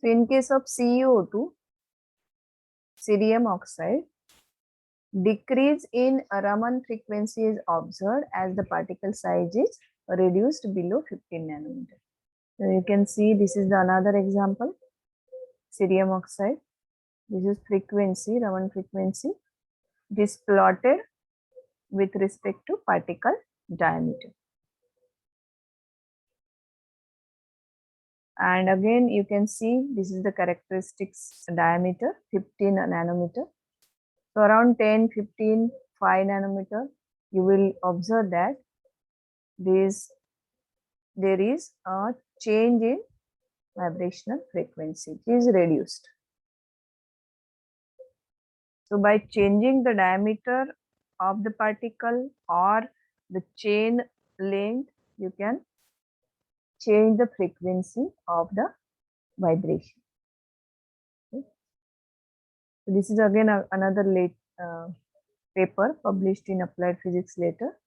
So in case of CuO2, cerium oxide, decrease in Raman frequency is observed as the particle size is reduced below 15 nanometer. So you can see this is the another example, cerium oxide. This is frequency, Raman frequency. It is plotted with respect to particle diameter. And again, you can see this is the characteristics diameter, 15 nanometer. So around 10, 15, 5 nanometer, you will observe that there is a change in vibrational frequency. It is reduced. So by changing the diameter of the particle or the chain length, you can change the frequency of the vibration. Okay. So this is again another late paper published in Applied Physics Later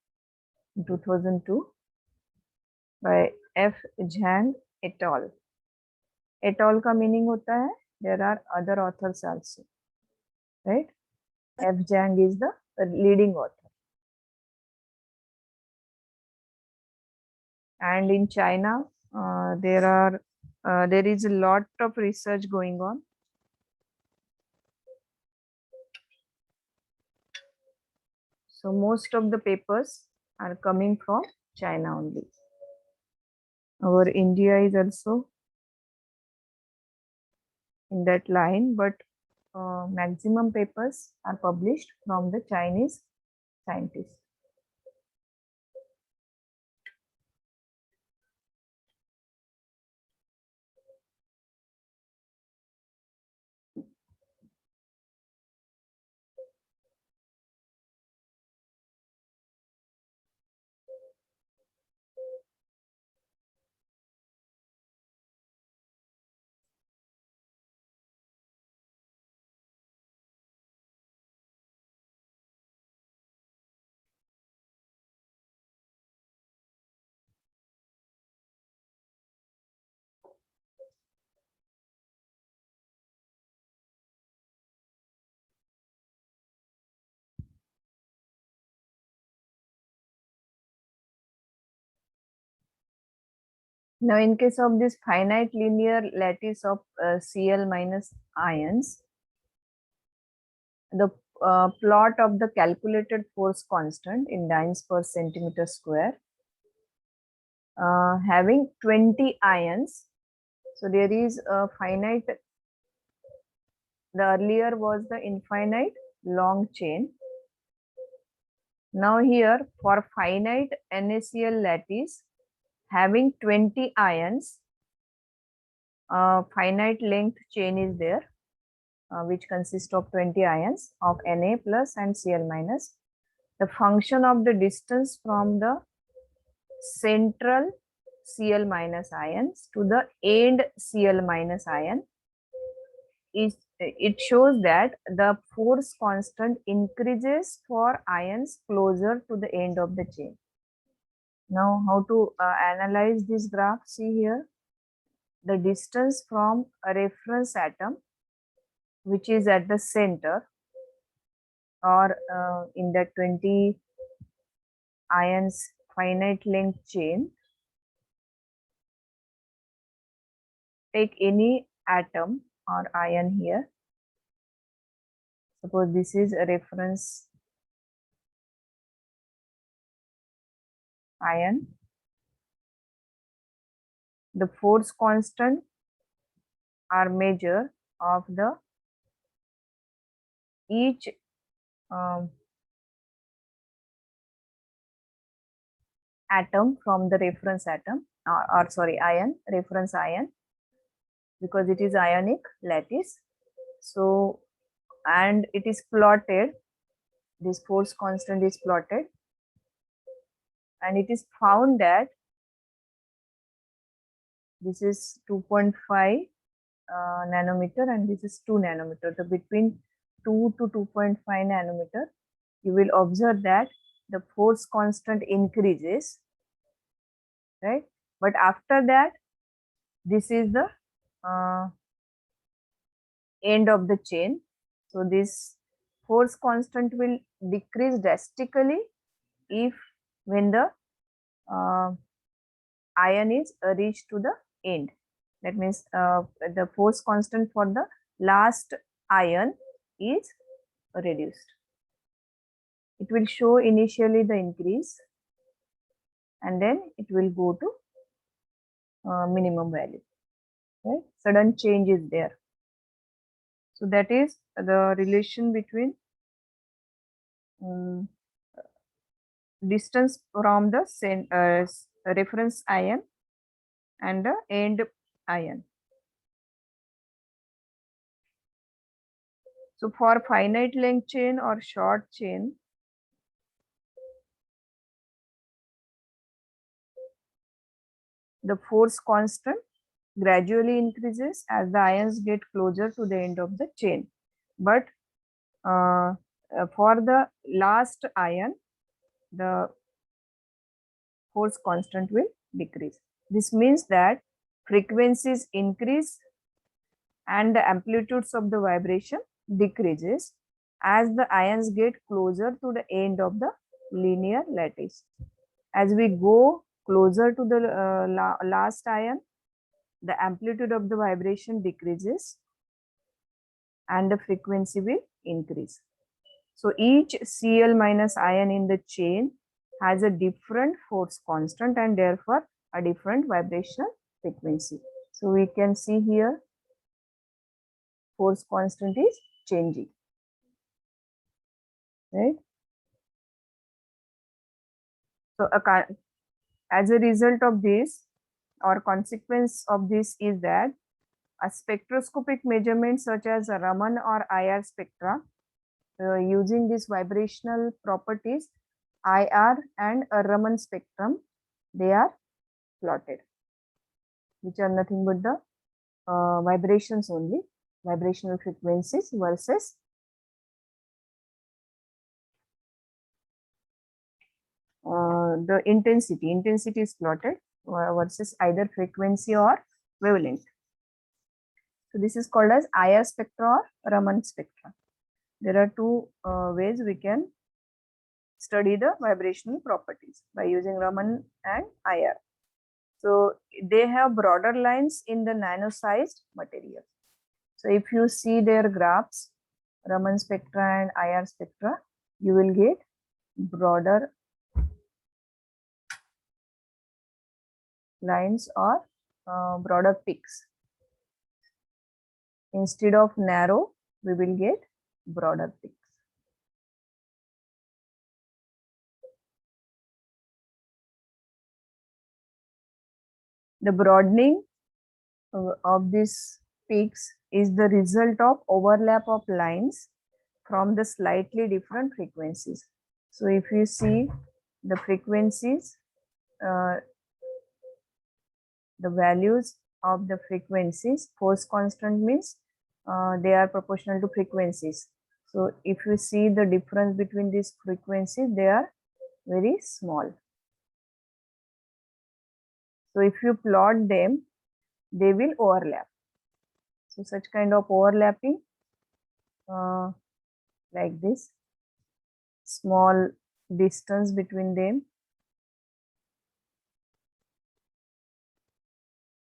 in 2002 by F. Zhang et al. Et al का meaning होता है there are other authors also, right? F. Zhang is the leading author. And in China, there is a lot of research going on. So most of the papers are coming from China only. Our India is also in that line, but maximum papers are published from the Chinese scientists. Now, in case of this finite linear lattice of Cl minus ions, the plot of the calculated force constant in dynes per centimeter square having 20 ions. So there is a finite, the earlier was the infinite long chain. Now here for finite NaCl lattice having 20 ions, finite length chain is there, which consists of 20 ions of Na plus and Cl minus. The function of the distance from the central Cl minus ions to the end Cl minus ion is, it shows that the force constant increases for ions closer to the end of the chain. Now, how to analyze this graph? See here, the distance from a reference atom, which is at the center, or in the 20 ions finite length chain. Take any atom or ion here. Suppose this is a reference ion. The force constant are measure of the each atom from the reference atom, or sorry, ion, reference ion, because it is ionic lattice. So, and it is plotted, this force constant is plotted, and it is found that this is 2.5 nanometer and this is 2 nanometer. So between 2 to 2.5 nanometer, you will observe that the force constant increases, right? But after that, this is the end of the chain. So this force constant will decrease drastically if when the ion is reached to the end. That means the force constant for the last ion is reduced. It will show initially the increase and then it will go to minimum value. Right? Sudden change is there. So that is the relation between distance from the reference ion and the end ion. So for finite length chain or short chain, the force constant gradually increases as the ions get closer to the end of the chain. But for the last ion, the force constant will decrease. This means that frequencies increase and the amplitudes of the vibration decreases as the ions get closer to the end of the linear lattice. As we go closer to the last ion, the amplitude of the vibration decreases and the frequency will increase. So each Cl minus ion in the chain has a different force constant and therefore a different vibrational frequency. So we can see here force constant is changing, right? So as a result of this, or consequence of this is that a spectroscopic measurement such as a Raman or IR spectra using these vibrational properties, IR and a Raman spectrum, they are plotted, which are nothing but the vibrations only, vibrational frequencies versus the intensity. Intensity is plotted versus either frequency or wavelength. So this is called as IR spectra or Raman spectra. There are two ways we can study the vibrational properties by using Raman and IR. So they have broader lines in the nano-sized material. So if you see their graphs, Raman spectra and IR spectra, you will get broader lines or broader peaks. Instead of narrow, we will get broader peaks. The broadening of these peaks is the result of overlap of lines from the slightly different frequencies. So if you see the frequencies, the values of the frequencies, force constant means they are proportional to frequencies. So if you see the difference between these frequencies, they are very small. So if you plot them, they will overlap. So such kind of overlapping like this, small distance between them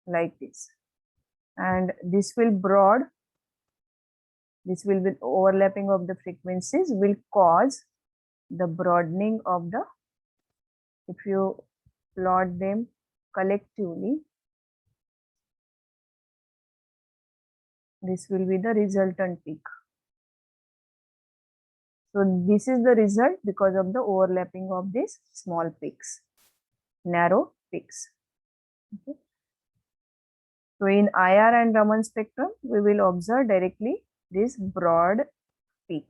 like this, and this will broad, this will be overlapping of the frequencies will cause the broadening of the, if you plot them collectively, this will be the resultant peak. So this is the result because of the overlapping of these small peaks. narrow peaks. Okay. So in IR and Raman spectrum, we will observe directly this broad peak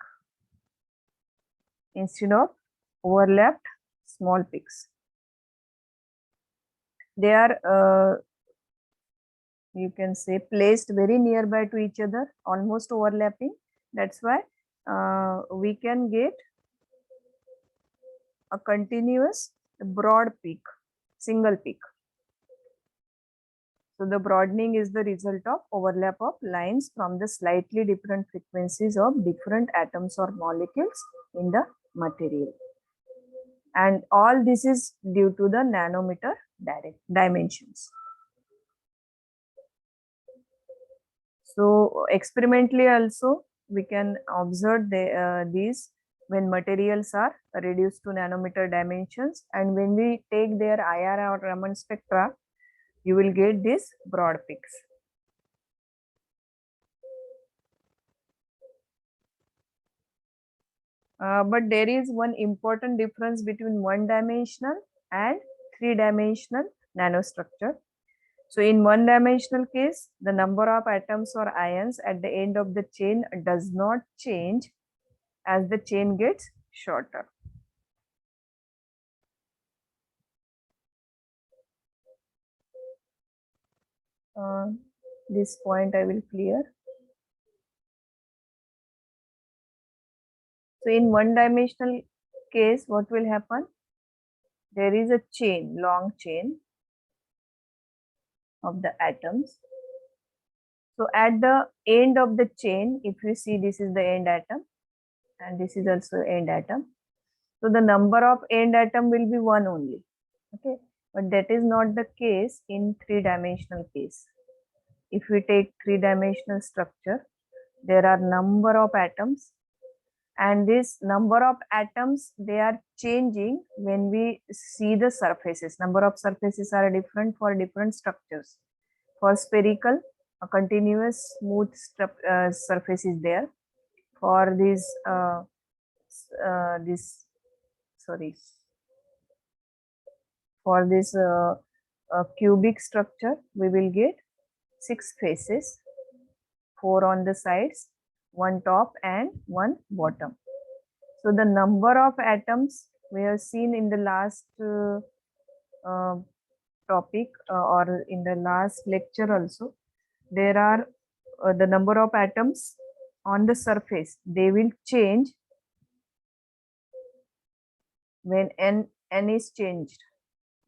instead of overlapped small peaks. They are you can say placed very nearby to each other, almost overlapping. That's why we can get a continuous broad peak, single peak. So the broadening is the result of overlap of lines from the slightly different frequencies of different atoms or molecules in the material. And all this is due to the nanometer dimensions. So experimentally also we can observe these when materials are reduced to nanometer dimensions, and when we take their IR or Raman spectra, you will get these broad peaks. But there is one important difference between one-dimensional and three-dimensional nanostructure. So in one-dimensional case, the number of atoms or ions at the end of the chain does not change as the chain gets shorter. This point I will clear. So in one-dimensional case, what will happen? There is a chain, long chain of the atoms. So at the end of the chain, if you see, this is the end atom and this is also end atom. So the number of end atom will be one only. Okay, but that is not the case in three-dimensional case. If we take three-dimensional structure, there are number of atoms, and this number of atoms, they are changing when we see the surfaces. Number of surfaces are different for different structures. For spherical, a continuous smooth surface is there. For for this cubic structure, we will get 6 faces, 4 on the sides, 1 top and 1 bottom. So the number of atoms we have seen in the last topic or in the last lecture also, there are the number of atoms on the surface, they will change when n is changed.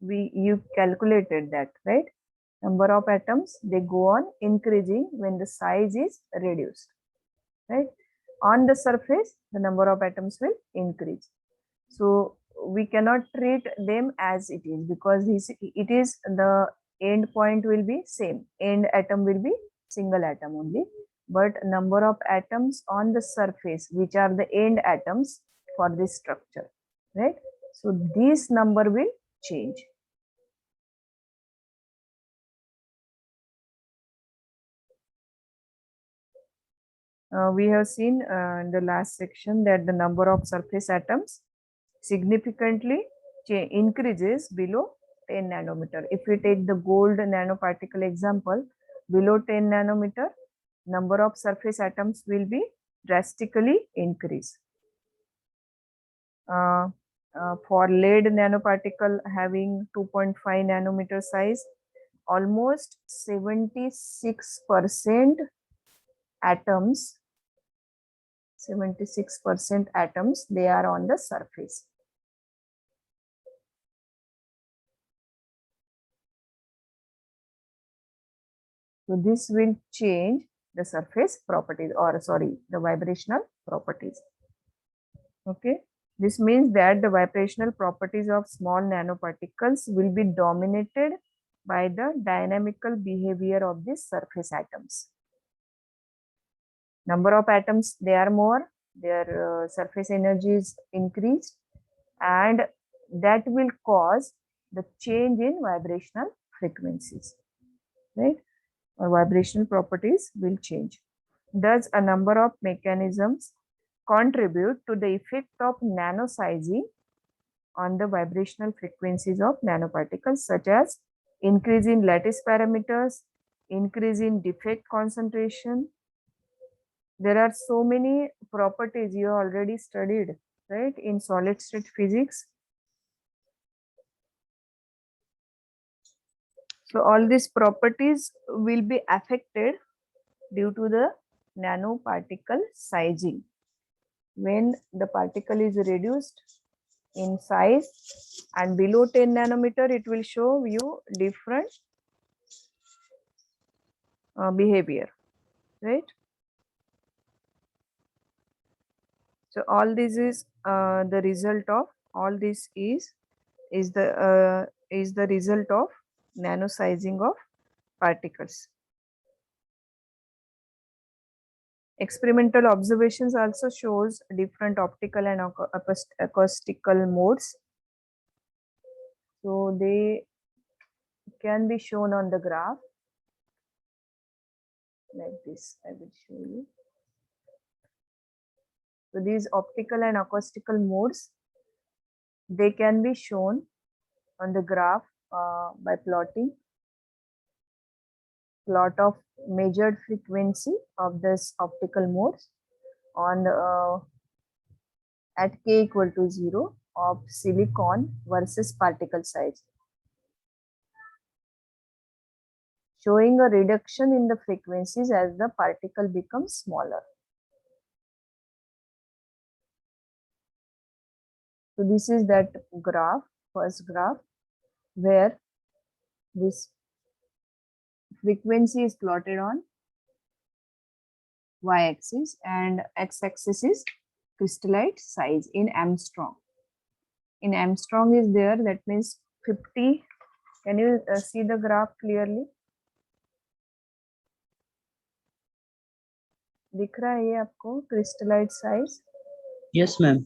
You calculated that, right? Number of atoms, they go on increasing when the size is reduced, right? On the surface, the number of atoms will increase. So we cannot treat them as it is, because it is the end point will be same. End atom will be single atom only, but number of atoms on the surface, which are the end atoms for this structure, right? So this number will change. We have seen in the last section that the number of surface atoms significantly increases below 10 nanometer. If we take the gold nanoparticle example, below 10 nanometer, number of surface atoms will be drastically increased. For lead nanoparticle having 2.5 nanometer size, almost 76% atoms, 76% atoms, they are on the surface. So this will change the surface properties, or sorry, the vibrational properties. Okay, this means that the vibrational properties of small nanoparticles will be dominated by the dynamical behavior of these surface atoms. Number of atoms, they are more, their surface energy is increased, and that will cause the change in vibrational frequencies, right? Or vibrational properties will change. Thus, a number of mechanisms contribute to the effect of nanosizing on the vibrational frequencies of nanoparticles, such as increase in lattice parameters, increase in defect concentration. There are so many properties you already studied, right, in solid state physics. So all these properties will be affected due to the nanoparticle sizing. When the particle is reduced in size and below 10 nanometer, it will show you different behavior, right? So all this is the result of, all this is the result of nano sizing of particles. Experimental observations also shows different optical and acoustical modes. So they can be shown on the graph like this. I will show you. So these optical and acoustical modes, they can be shown on the graph by plotting plot of measured frequency of this optical modes on at k equal to 0 of silicon versus particle size, showing a reduction in the frequencies as the particle becomes smaller. So this is that graph, first graph, where this frequency is plotted on y-axis and x-axis is crystallite size in Armstrong. In Armstrong is there, that means 50. Can you see the graph clearly? दिख रहा है ये आपको crystallite size? Yes ma'am.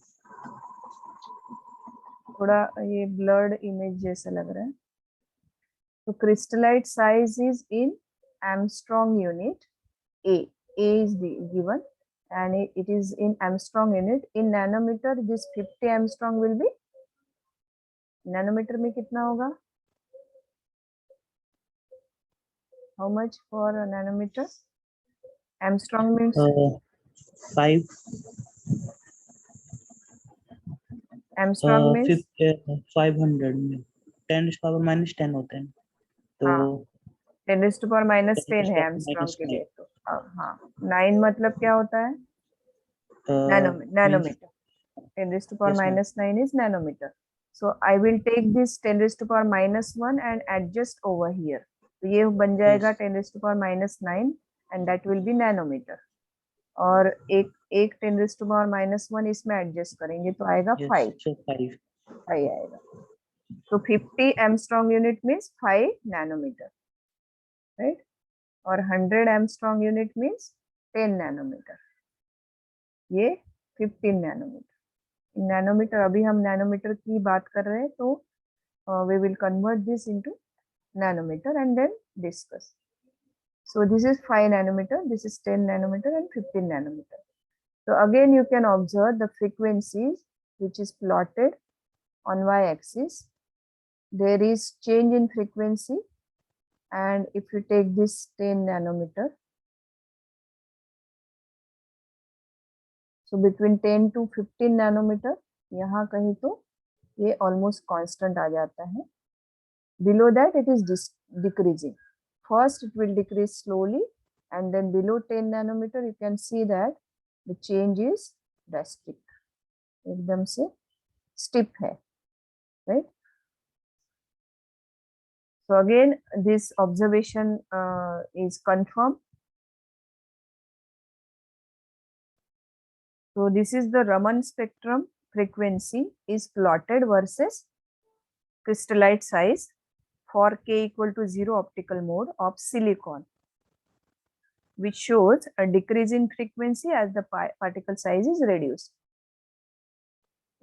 थोड़ा ये blurred image जैसा लग रहा है. तो crystallite size is in Armstrong unit. A is given and it is in Armstrong unit. In nanometer, this 50 Armstrong will be, nanometer में कितना होगा? How much for a nanometer? Armstrong means 5. Armstrong means 500 में 10 to power minus 10 होते हैं, तो 10 to the power minus 10 है Armstrong के लिए. तो हाँ, 9 मतलब क्या होता है? Nanometer. 10 to the power minus 9 is nanometer. So I will take this 10 to the power minus 1 and adjust over here. तो ये बन जाएगा 10 to the power minus 9 and that will be nanometer. और एक 10 to the power minus 1 इसमें adjust करेंगे तो आएगा 5 आएगा. तो 50 Armstrong unit means 5 nanometer, right? और 100 Armstrong unit means 10 nanometer. ये 15 nanometer. In nanometer, अभी हम nanometer की बात कर रहे हैं, तो we will convert this into nanometer and then discuss. So this is 5 nanometer, this is 10 nanometer and 15 nanometer. So again you can observe the frequencies which is plotted on y-axis. There is change in frequency, and if you take this 10 nanometer, so between 10 to 15 nanometer, यहाँ कहीं तो ये almost constant आ जाता है. Below that it is decreasing. First it will decrease slowly and then below 10 nanometer you can see that the change is drastic. एकदम से steep है, right? So again this observation is confirmed. So this is the Raman spectrum. Frequency is plotted versus crystallite size for k equal to 0 optical mode of silicon, which shows a decrease in frequency as the particle size is reduced.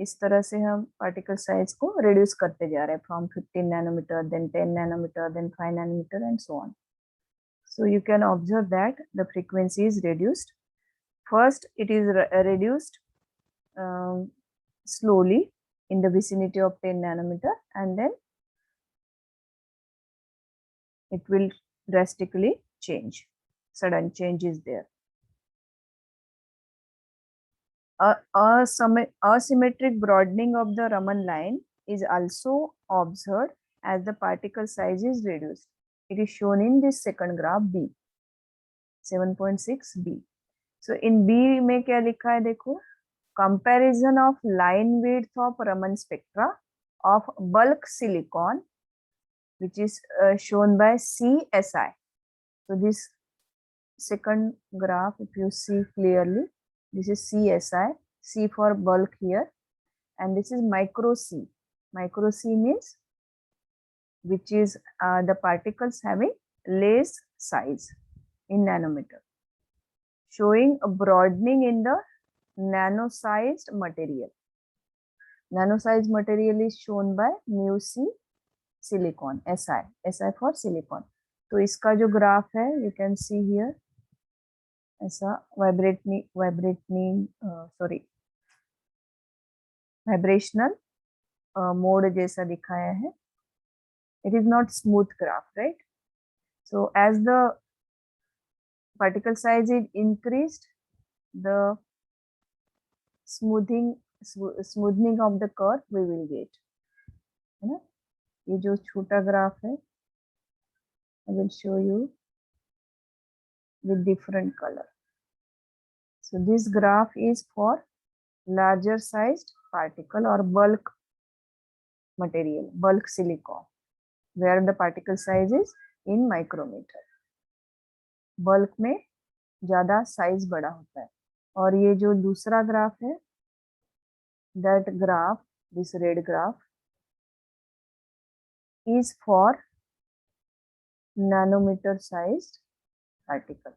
इस तरह से हम particle size को reduce करते जा रहे हैं from 15 nanometer, then 10 nanometer, then 5 nanometer and so on. So you can observe that the frequency is reduced. First, it is reduced slowly in the vicinity of 10 nanometer, and then it will drastically change. Sudden change is there. Asymmetric broadening of the Raman line is also observed as the particle size is reduced. It is shown in this second graph B, 7.6 B. So in B में क्या लिखा है देखो, comparison of line width of Raman spectra of bulk silicon, which is shown by CSI. So this second graph, if you see clearly, this is CSI, C for bulk here, and this is micro C. Micro C means which is the particles having less size in nanometer, showing a broadening in the nano-sized material. Nano-sized material is shown by mu C silicon, SI for silicon. तो इसका जो graph है, you can see here, ऐसा vibrational mode जैसा दिखाया है. It is not smooth graph, right? So as the particle size is increased, the smoothing of the curve we will get. है ना? ये जो छोटा ग्राफ है, I will show you with different color. So this graph is for larger sized particle or bulk material, bulk silicon, where the particle size is in micrometer. Bulk में ज़्यादा size बड़ा होता है. और ये जो दूसरा ग्राफ है, that graph, this red graph, is for nanometer sized particle.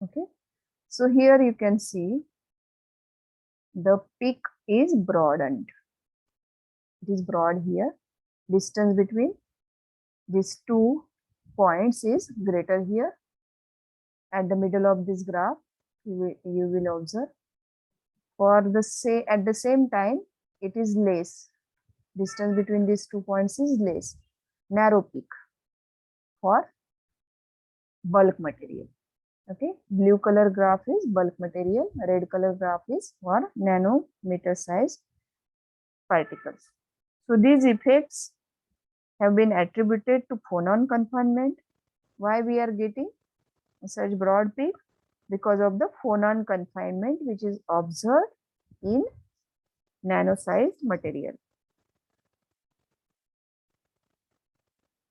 Okay, so here you can see the peak is broadened. It is broad here. Distance between these 2 points is greater here. At the middle of this graph, you will observe. At the same time, it is less. Distance between these 2 points is less. Narrow peak for bulk material. Okay, blue color graph is bulk material, red color graph is for nanometer size particles. So these effects have been attributed to phonon confinement. Why we are getting such broad peak? Because of the phonon confinement which is observed in nano-sized material.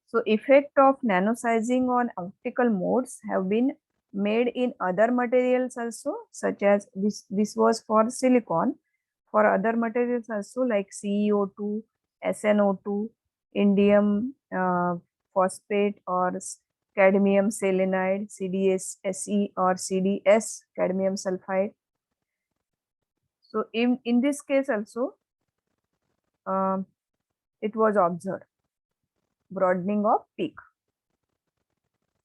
So effect of nano-sizing on optical modes have been made in other materials also, such as this was for silicon. For other materials also, like CeO2, SnO2, indium phosphate or cadmium selenide, CdSe or CdS, cadmium sulfide. So in this case also, it was observed broadening of peak.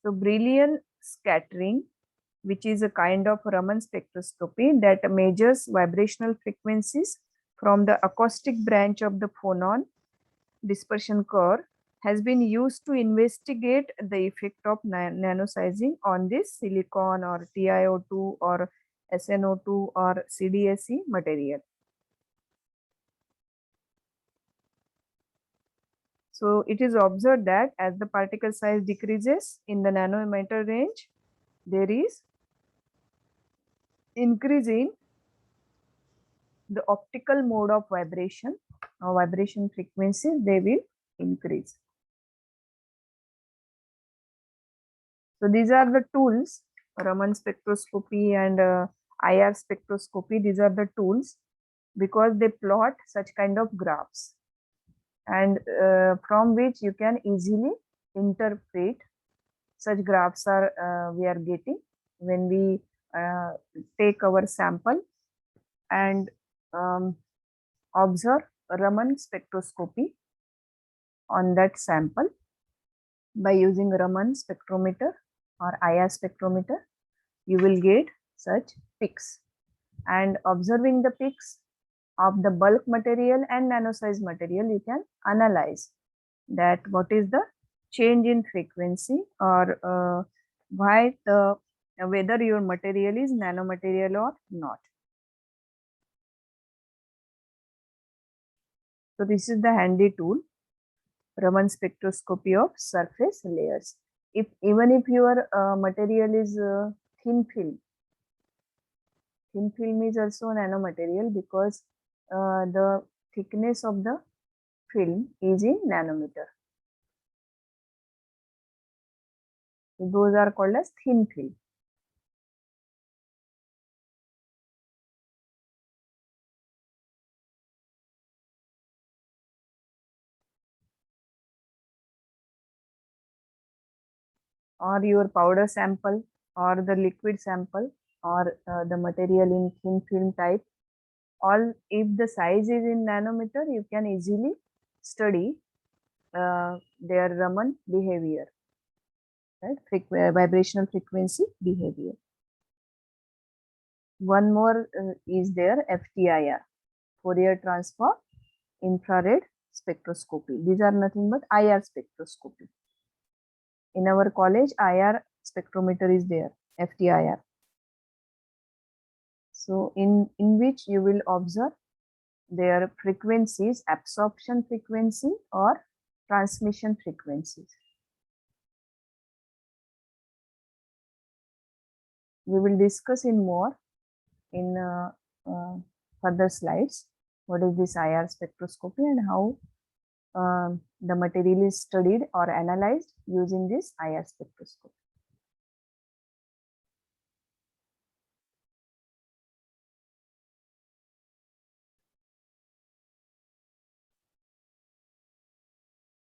So Brillouin scattering, which is a kind of Raman spectroscopy that measures vibrational frequencies from the acoustic branch of the phonon dispersion curve, has been used to investigate the effect of nanosizing on this silicon or TiO2 or SnO2 or CdSe material. So it is observed that as the particle size decreases in the nanometer range, there is increase in the optical mode of vibration or vibration frequencies, they will increase. So these are the tools, Raman spectroscopy and IR spectroscopy. These are the tools because they plot such kind of graphs, and from which you can easily interpret such graphs we are getting when we take our sample and observe Raman spectroscopy on that sample by using Raman spectrometer or IR spectrometer. You will get such peaks, and observing the peaks of the bulk material and nano size material, you can analyze that what is the change in frequency, or why the whether your material is nanomaterial or not. So this is the handy tool, Raman spectroscopy of surface layers. Even if your material is thin film is also nanomaterial, because the thickness of the film is in nanometer. So those are called as thin film. Or your powder sample, or the liquid sample, or the material in thin film type, all if the size is in nanometer, you can easily study their Raman behavior, right? Vibrational frequency behavior. One more is there, FTIR, Fourier transform infrared spectroscopy. These are nothing but IR spectroscopy. In our college, IR spectrometer is there, FTIR. So in which you will observe their frequencies, absorption frequency or transmission frequencies. We will discuss in more in further slides what is this IR spectroscopy and how the material is studied or analyzed using this IR spectroscopy.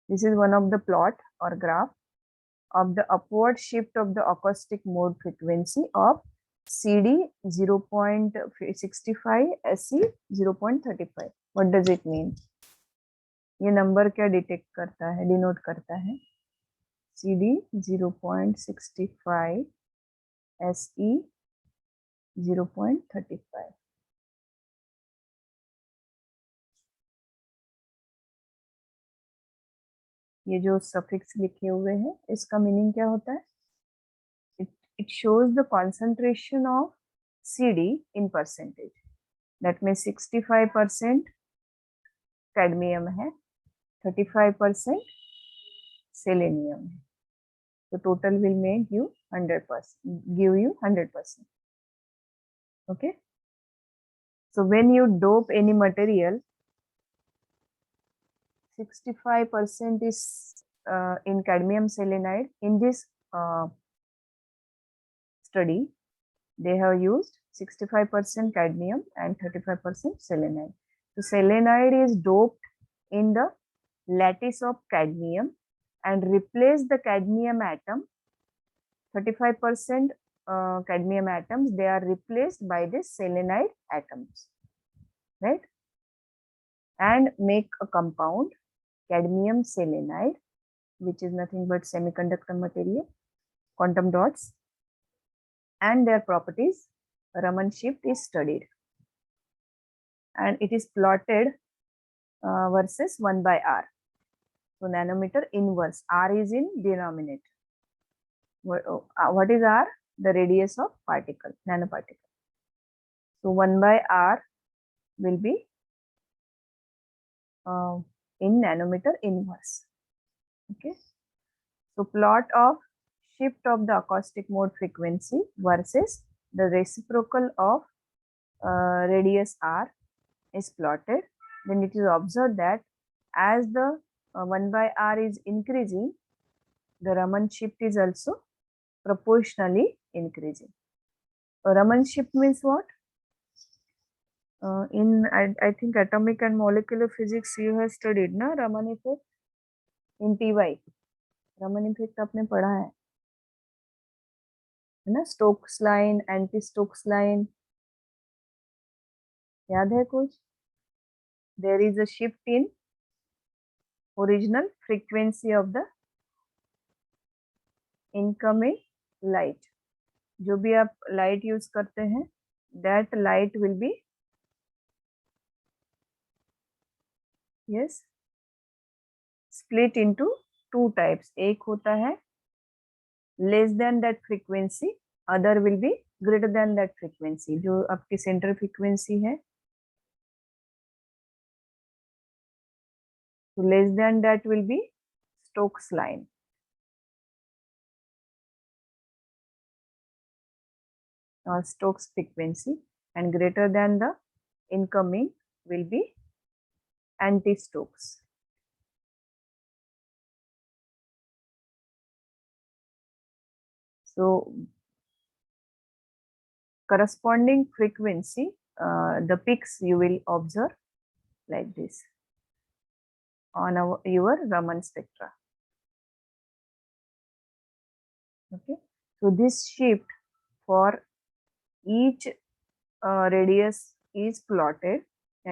This is one of the plot or graph of the upward shift of the acoustic mode frequency of CD 0.65, SE 0.35. What does it mean? ये number क्या detect करता है, denote करता है? CD 0.65, SE 0.35. ये जो suffix लिखे हुए हैं, इसका मीनिंग क्या होता है? It shows the concentration of CD in percentage. That means 65% cadmium है, 35% selenium है. So total will make you 100%, give you 100%. Okay. So when you dope any material, 65% is in cadmium selenide. In this study, they have used 65% cadmium and 35% selenide. So selenide is doped in the lattice of cadmium and replace the cadmium atom. 35% cadmium atoms, they are replaced by this selenide atoms, right? And make a compound, cadmium selenide, which is nothing but semiconductor material, quantum dots, and their properties. Raman shift is studied, and it is plotted versus 1 by R. So nanometer inverse, R is in denominator. What is R? The radius of particle, nanoparticle. So 1 by R will be in nanometer inverse. Okay. So plot of shift of the acoustic mode frequency versus the reciprocal of radius R is plotted. Then it is observed that as the 1 by R is increasing, the Raman shift is also proportionally increasing. Raman shift means what? I think atomic and molecular physics you have studied ना, Raman effect in TY. Raman effect आपने पढ़ा है ना? Stokes line, anti Stokes line, याद है कुछ? There is a shift in original frequency of the incoming light. जो भी आप लाइट यूज करते हैं, that light will be, yes, split into two types. एक होता है less than that frequency, other will be greater than that frequency. जो आपकी सेंटर फ्रीक्वेंसी है, so less than that will be Stokes line. Stokes frequency, and greater than the incoming will be anti-Stokes. So corresponding frequency, the peaks you will observe like this on your Raman spectra. Okay, so this shift for each radius is plotted,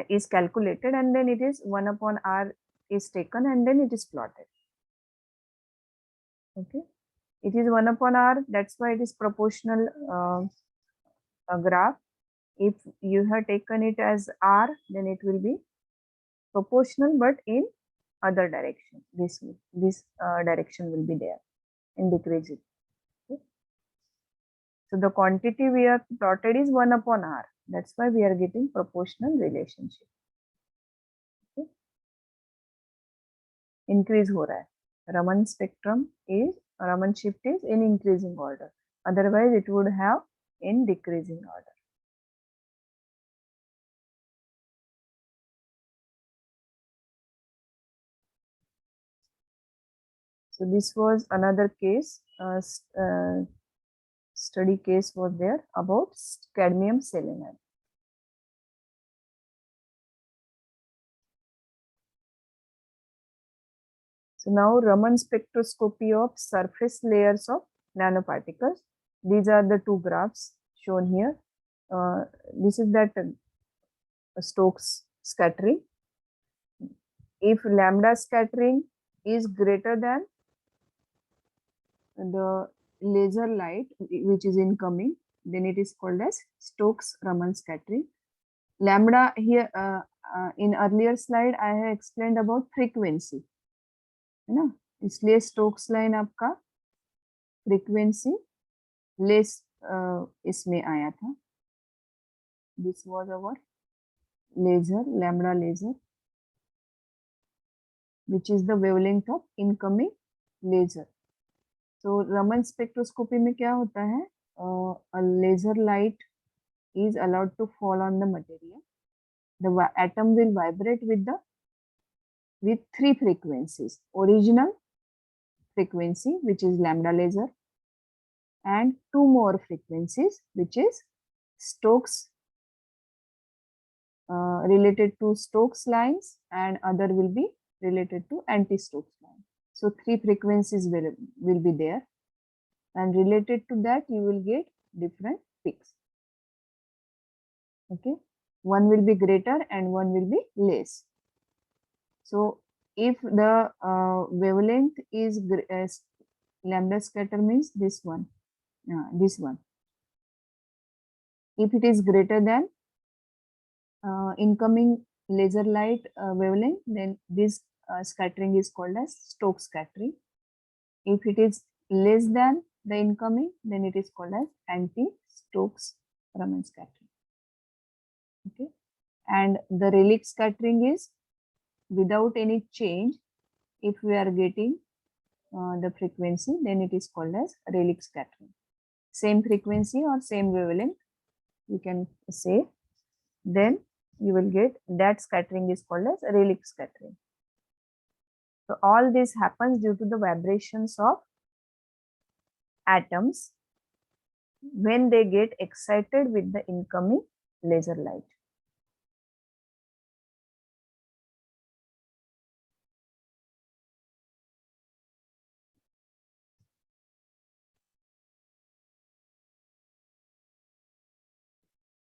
is calculated, and then it is 1 upon r is taken, and then it is plotted. Okay, it is 1 upon r, that's why it is proportional graph. If you have taken it as r, then it will be proportional, but in other direction. This direction will be there in decreasing. Okay. So the quantity we have plotted is 1 upon r. That's why we are getting proportional relationship. Okay. Increase हो रहा है. Raman spectrum is, Raman shift is in increasing order. Otherwise, it would have in decreasing order. So this was another case, study case was there about cadmium selenide. So now Raman spectroscopy of surface layers of nanoparticles. These are the two graphs shown here. This is that Stokes scattering. If lambda scattering is greater than the laser light which is incoming, then it is called as Stokes Raman scattering. Lambda here, in earlier slide I have explained about frequency, है ना, इसलिए Stokes line आपका frequency less इसमें आया था. This was our laser, lambda laser, which is the wavelength of incoming laser. So Raman spectroscopy में क्या होता है, a laser light is allowed to fall on the material. The atom will vibrate with three frequencies: original frequency, which is lambda laser, and two more frequencies, which is Stokes, related to Stokes lines, and other will be related to anti-Stokes line. So three frequencies will be there, and related to that you will get different peaks. Okay, one will be greater and one will be less. So if the wavelength is lambda scatter means this one, this one. If it is greater than incoming laser light wavelength, then this scattering is called as Stokes scattering. If it is less than the incoming, then it is called as anti-Stokes Raman scattering. Okay, and the Rayleigh scattering is without any change. If we are getting the frequency, then it is called as Rayleigh scattering. Same frequency or same wavelength, you can say, then you will get that scattering is called as Rayleigh scattering. So all this happens due to the vibrations of atoms when they get excited with the incoming laser light.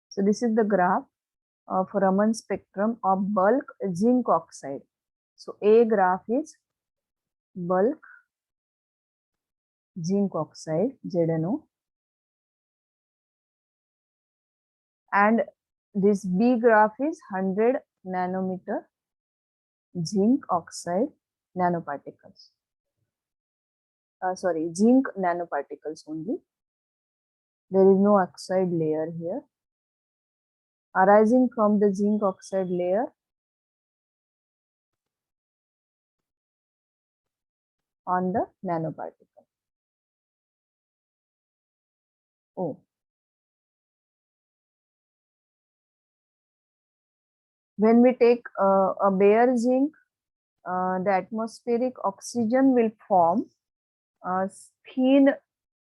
So this is the graph of Raman spectrum of bulk zinc oxide. So A graph is bulk zinc oxide, ZNO, and this B graph is 100 nanometer zinc oxide nanoparticles. Sorry, zinc nanoparticles only. There is no oxide layer here. Arising from the zinc oxide layer on the nanoparticle. Oh. When we take a bare zinc, the atmospheric oxygen will form a thin,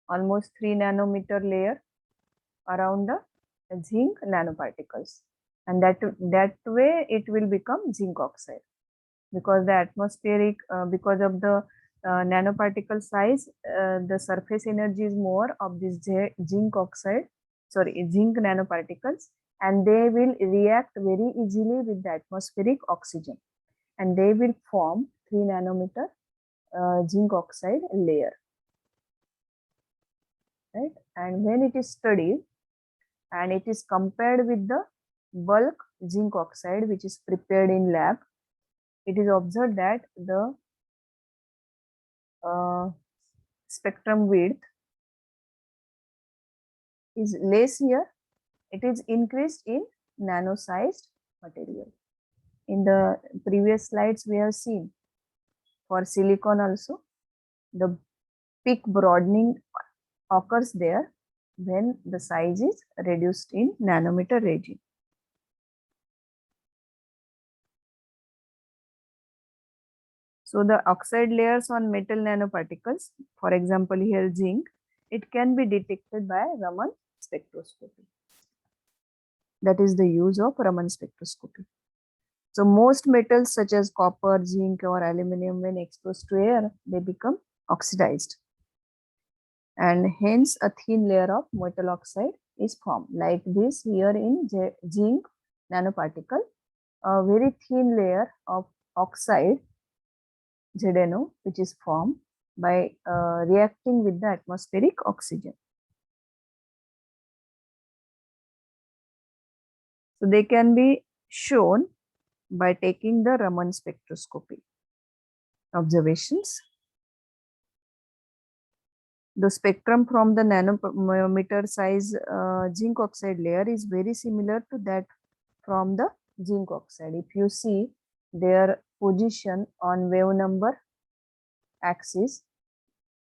almost 3 nanometer layer around the zinc nanoparticles, and that way it will become zinc oxide, because the atmospheric because of the nanoparticle size, the surface energy is more of this zinc nanoparticles, and they will react very easily with the atmospheric oxygen, and they will form 3 nanometer zinc oxide layer, right? And when it is studied and it is compared with the bulk zinc oxide which is prepared in lab, it is observed that the spectrum width is less here. It is increased in nano-sized material. In the previous slides, we have seen for silicon also, the peak broadening occurs there when the size is reduced in nanometer region. So the oxide layers on metal nanoparticles, for example here zinc, it can be detected by Raman spectroscopy. That is the use of Raman spectroscopy. So most metals such as copper, zinc or aluminum, when exposed to air, they become oxidized. And hence a thin layer of metal oxide is formed. Like this here in zinc nanoparticle, a very thin layer of oxide ZNO, which is formed by reacting with the atmospheric oxygen. So they can be shown by taking the Raman spectroscopy observations. The spectrum from the nanometer size zinc oxide layer is very similar to that from the zinc oxide. If you see their position on wave number axis,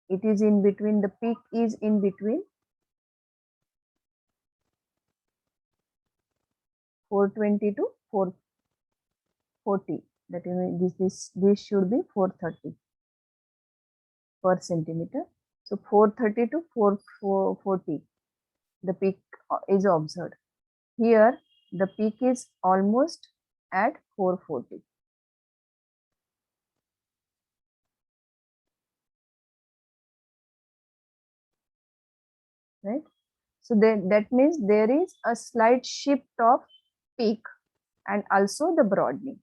it is in between, the peak is in between 420 to 440. That is, this should be 430 per centimeter. So 430 to 440, the peak is observed. Here, the peak is almost at 440. Right? So that means there is a slight shift of peak and also the broadening.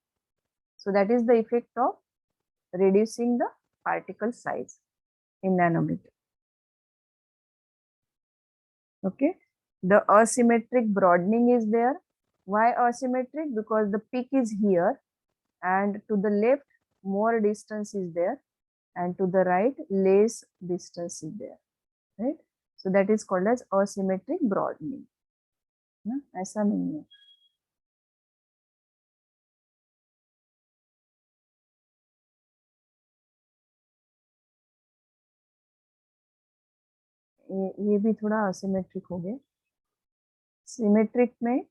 So that is the effect of reducing the particle size in nanometer. Okay. The asymmetric broadening is there. Why asymmetric? Because the peak is here and to the left more distance is there and to the right less distance is there. Right? So that is called as asymmetric broadening. ऐसा नहीं है. ये भी थोड़ा asymmetric हो गया. Symmetric में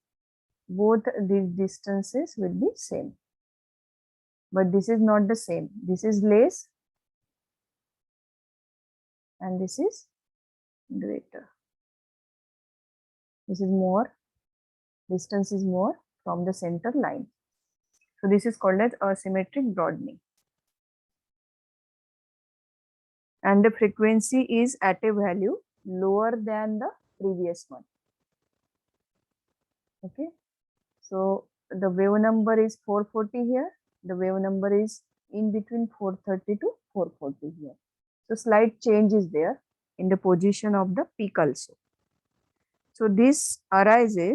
both these distances will be same, but this is not the same. This is less and this is greater. This is more, distance is more from the center line. So this is called as asymmetric broadening. And the frequency is at a value lower than the previous one. Okay. So the wave number is 440 here. The wave number is in between 430 to 440 here. So slight change is there in the position of the peak also. So this arises